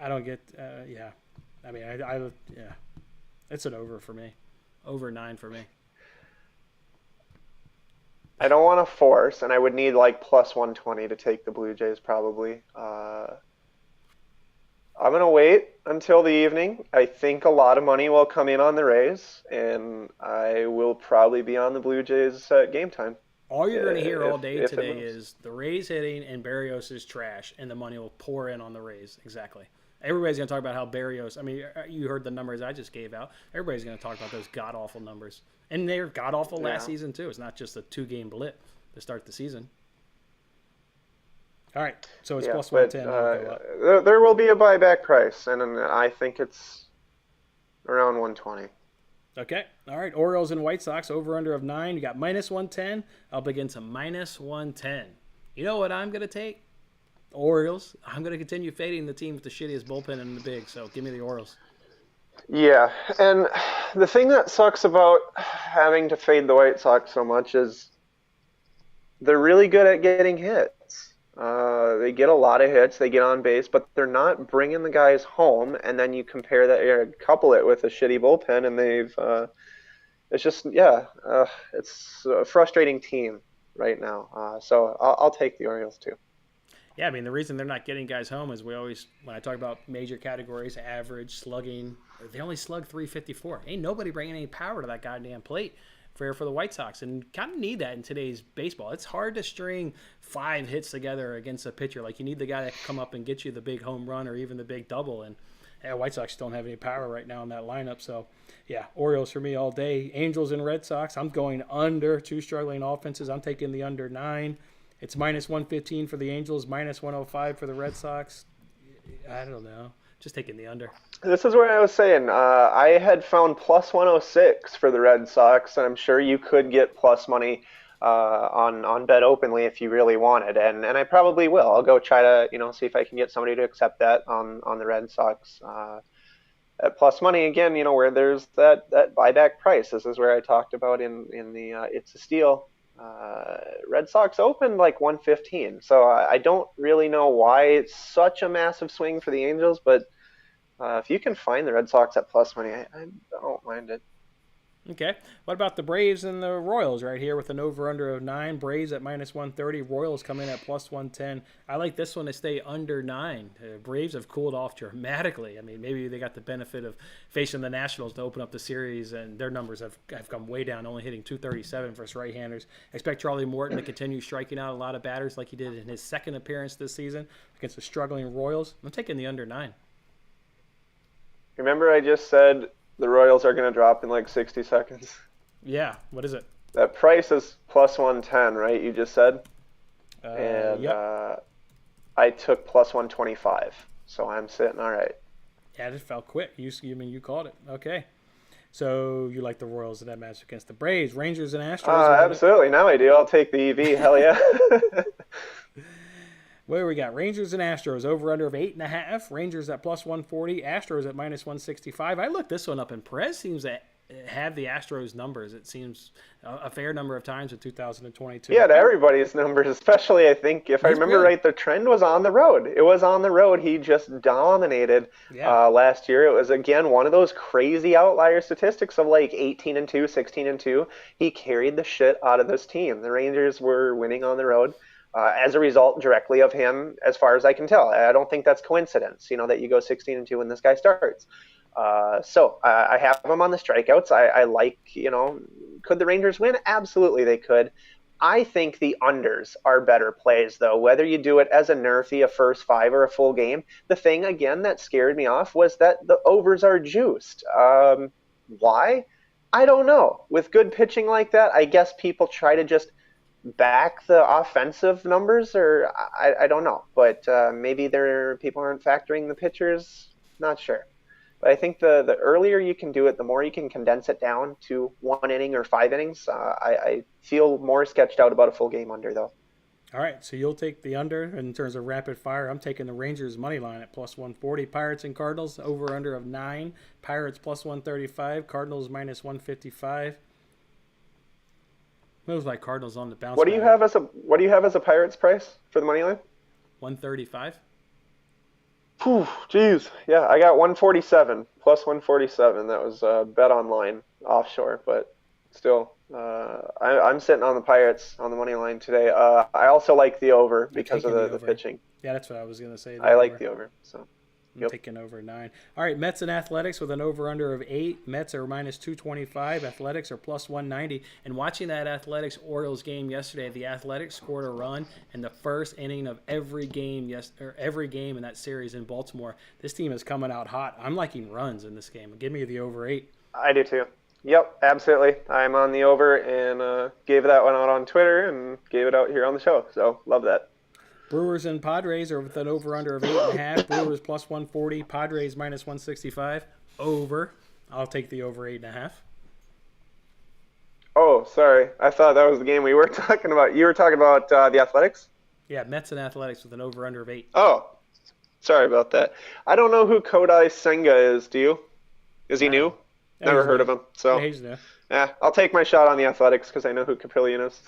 I don't get. Yeah, I mean, yeah, it's an over for me. Over 9 for me. I don't want to force, and I would need like plus 120 to take the Blue Jays probably. I'm going to wait until the evening. I think a lot of money will come in on the Rays, and I will probably be on the Blue Jays at game time. All you're going to hear all day today is the Rays hitting and Barrios is trash, and the money will pour in on the Rays. Exactly. Everybody's going to talk about how Barrios – I mean, you heard the numbers I just gave out. Everybody's going to talk about those god-awful numbers. And they're god-awful last season, too. It's not just a 2-game blip to start the season. All right, so it's plus 110. There will be a buyback price, and I think it's around 120. Okay, all right. Orioles and White Sox over/under of 9. You got minus 110 up against a minus 110. You know what I'm going to take? Orioles. I'm going to continue fading the team with the shittiest bullpen in the big, so give me the Orioles. Yeah, and the thing that sucks about having to fade the White Sox so much is they're really good at getting hits. They get a lot of hits, they get on base, but they're not bringing the guys home, and then you compare that, couple it with a shitty bullpen, and it's just, it's a frustrating team right now. So I'll take the Orioles too. Yeah, I mean, the reason they're not getting guys home is when I talk about major categories, average, slugging, they only slug 354. Ain't nobody bringing any power to that goddamn plate. fair for the White Sox, and kind of need that in today's baseball. It's hard to string 5 hits together against a pitcher. Like, you need the guy that can come up and get you the big home run or even the big double, and White Sox don't have any power right now in that lineup. So, yeah, Orioles for me all day. Angels and Red Sox, I'm going under 2 struggling offenses. I'm taking the under 9. It's minus 115 for the Angels, minus 105 for the Red Sox. I don't know. Just taking the under. This is where I was saying, I had found plus 106 for the Red Sox, and I'm sure you could get plus money on Bet Openly if you really wanted, and I probably will. I'll go try to see if I can get somebody to accept that on the Red Sox at plus money again. Where there's that buyback price. This is where I talked about in the It's a Steal. Red Sox opened like 115, so I don't really know why it's such a massive swing for the Angels, but if you can find the Red Sox at plus money, I don't mind it. Okay. What about the Braves and the Royals right here with an over-under of 9? Braves at minus 130. Royals come in at plus 110. I like this one to stay under 9. Braves have cooled off dramatically. I mean, maybe they got the benefit of facing the Nationals to open up the series, and their numbers have come way down, only hitting 237 versus right-handers. Expect Charlie Morton to continue striking out a lot of batters like he did in his second appearance this season against the struggling Royals. I'm taking the under 9. Remember I just said the Royals are going to drop in like 60 seconds? Yeah. What is it? That price is plus 110, right? You just said? Yep. I took plus 125, so I'm sitting all right. Yeah, it fell quick. You called it. Okay. So you like the Royals in that match against the Braves, Rangers, and Astros? Absolutely. Now I do. I'll take the EV. Hell yeah. Where we got Rangers and Astros over under of 8.5. Rangers at plus 140. Astros at minus 165. I looked this one up, and Perez seems to have the Astros numbers. It seems a fair number of times in 2022. Yeah, to everybody's numbers, especially I think if I remember right, the trend was on the road. It was on the road. He just dominated last year. It was again one of those crazy outlier statistics of like 18-2, 16-2. He carried the shit out of this team. The Rangers were winning on the road. As a result directly of him, as far as I can tell. I don't think that's coincidence, that you go 16-2 when this guy starts. So I have him on the strikeouts. I like, could the Rangers win? Absolutely they could. I think the unders are better plays, though, whether you do it as a NRFI, a first 5, or a full game. The thing, again, that scared me off was that the overs are juiced. Why? I don't know. With good pitching like that, I guess people try to just back the offensive numbers, or I don't know, but maybe people aren't factoring the pitchers. Not sure, but I think the earlier you can do it, the more you can condense it down to 1 inning or 5 innings. I feel more sketched out about a full game under, though. All right, so you'll take the under in terms of rapid fire. I'm taking the Rangers money line at plus 140. Pirates and Cardinals over under of 9. Pirates plus 135. Cardinals minus 155. Moves like Cardinals on the bounce. What do you have as a Pirates price for the money line? 135. Whew, geez. Yeah, I got 147 plus 147. That was bet online offshore, but still, I'm sitting on the Pirates on the money line today. I also like the over because of the pitching. Yeah, that's what I was gonna say. I like the over. So. I'm taking over 9. All right, Mets and Athletics with an over-under of 8. Mets are minus 225. Athletics are plus 190. And watching that Athletics-Orioles game yesterday, the Athletics scored a run in the first inning of every game in that series in Baltimore. This team is coming out hot. I'm liking runs in this game. Give me the over 8. I do too. Yep, absolutely. I'm on the over and gave that one out on Twitter and gave it out here on the show. So love that. Brewers and Padres are with an over-under of 8.5. Brewers plus 140. Padres minus 165. Over. I'll take the over 8.5. Oh, sorry. I thought that was the game we were talking about. You were talking about the Athletics? Yeah, Mets and Athletics with an over-under of 8. Oh, sorry about that. I don't know who Kodai Senga is. Do you? Is he new? Never heard of him. So. Yeah, he's new. Yeah, I'll take my shot on the Athletics because I know who Caprillion is.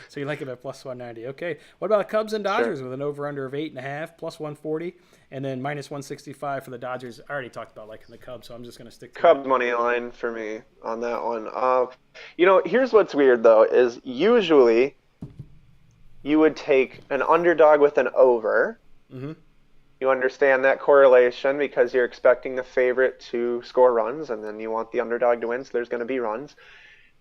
So you like him at plus 190. Okay. What about Cubs and Dodgers with an over-under of 8.5, plus 140, and then minus 165 for the Dodgers? I already talked about liking the Cubs, so I'm just going to stick to Cubs money line for me on that one. Here's what's weird, though, is usually you would take an underdog with an over. Mm-hmm. You understand that correlation because you're expecting the favorite to score runs, and then you want the underdog to win, so there's going to be runs.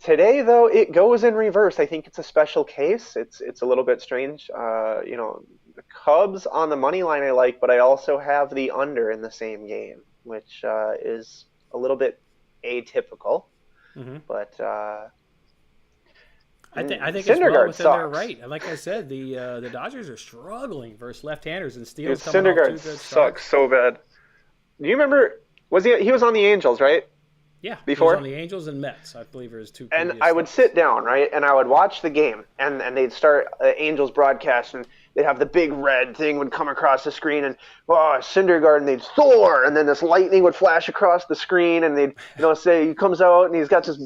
Today, though, it goes in reverse. I think it's a special case. It's a little bit strange. The Cubs on the money line I like, but I also have the under in the same game, which is a little bit atypical. Mm-hmm. But I think it's well Syndergaard within their sucks. right. And like I said, the Dodgers are struggling versus left-handers, and Dude, Steele's coming off two Syndergaard good sucks starts. so bad. Do you remember? Was he was on the Angels, right? Yeah, he was on Before? the Angels and Mets, I believe, are his two And previous I would stops. sit down, right, and I would watch the game, and they'd start Angels broadcast, and they'd have the big red thing would come across the screen, and Syndergaard, and they'd Thor, and then this lightning would flash across the screen, and they'd say he comes out, and he's got this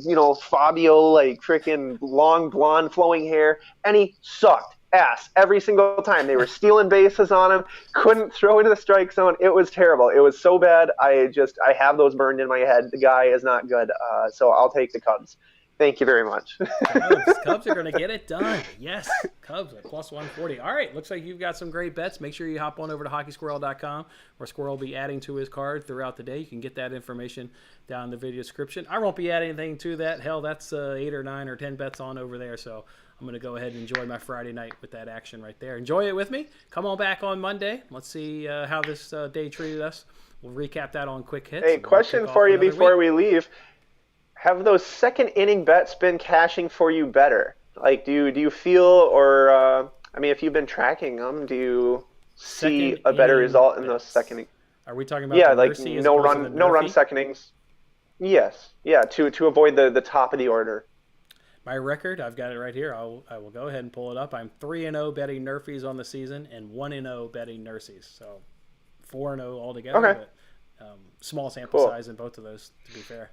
Fabio like freaking long blonde flowing hair, and he sucked ass every single time. They were stealing bases on him, couldn't throw into the strike zone. It was terrible. It was so bad. I have those burned in my head. The guy is not good. So I'll take the Cubs. Thank you very much. Cubs are going to get it done. Yes, Cubs at plus 140. All right, looks like you've got some great bets. Make sure you hop on over to hockeysquirrel.com, where Squirrel will be adding to his card throughout the day. You can get that information down in the video description. I won't be adding anything to that. Hell, that's 8 or 9 or 10 bets on over there, so I'm going to go ahead and enjoy my Friday night with that action right there. Enjoy it with me. Come on back on Monday. Let's see how this day treated us. We'll recap that on Quick Hits. Hey, question for you before we leave. Have those second inning bets been cashing for you better? Like, do you feel, or if you've been tracking them, do you see a better result in those second innings? Are we talking about Yeah, the like Mercy as no opposed to the run, no run Murphy? second innings. Yes, yeah, to avoid the top of the order. My record, I've got it right here. I will go ahead and pull it up. I'm 3-0 betting Nerfies on the season and 1-0 betting Nurseys. So 4-0 altogether, Okay, but small sample cool. size in both of those, to be fair.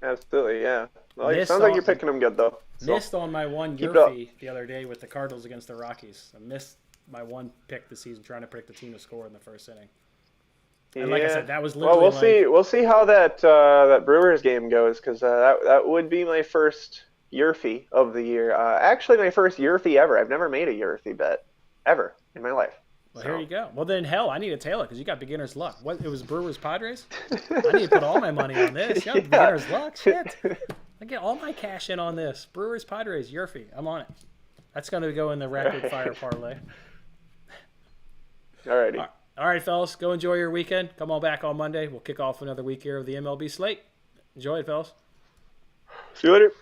Absolutely, yeah. Well, it Missed sounds like on, you're picking them good though. So missed on my one keep it up. Yerfie the other day with the Cardinals against the Rockies. I missed my one pick this season trying to predict the team to score in the first inning. And like I said, that was Well, literally we'll see how that Brewers game goes, because that would be my first Yerfie of the year. Actually, my first Yerfie ever. I've never made a Yerfie bet ever in my life. Well, So. here you go. Well, then, hell, I need to tail it because you got beginner's luck. What? It was Brewers Padres? I need to put all my money on this. You got beginner's luck? Shit. I get all my cash in on this. Brewers Padres, Yerfie. I'm on it. That's going to go in the rapid fire parlay. Alrighty. All right, fellas. Go enjoy your weekend. Come on back on Monday. We'll kick off another week here of the MLB slate. Enjoy it, fellas. See you later.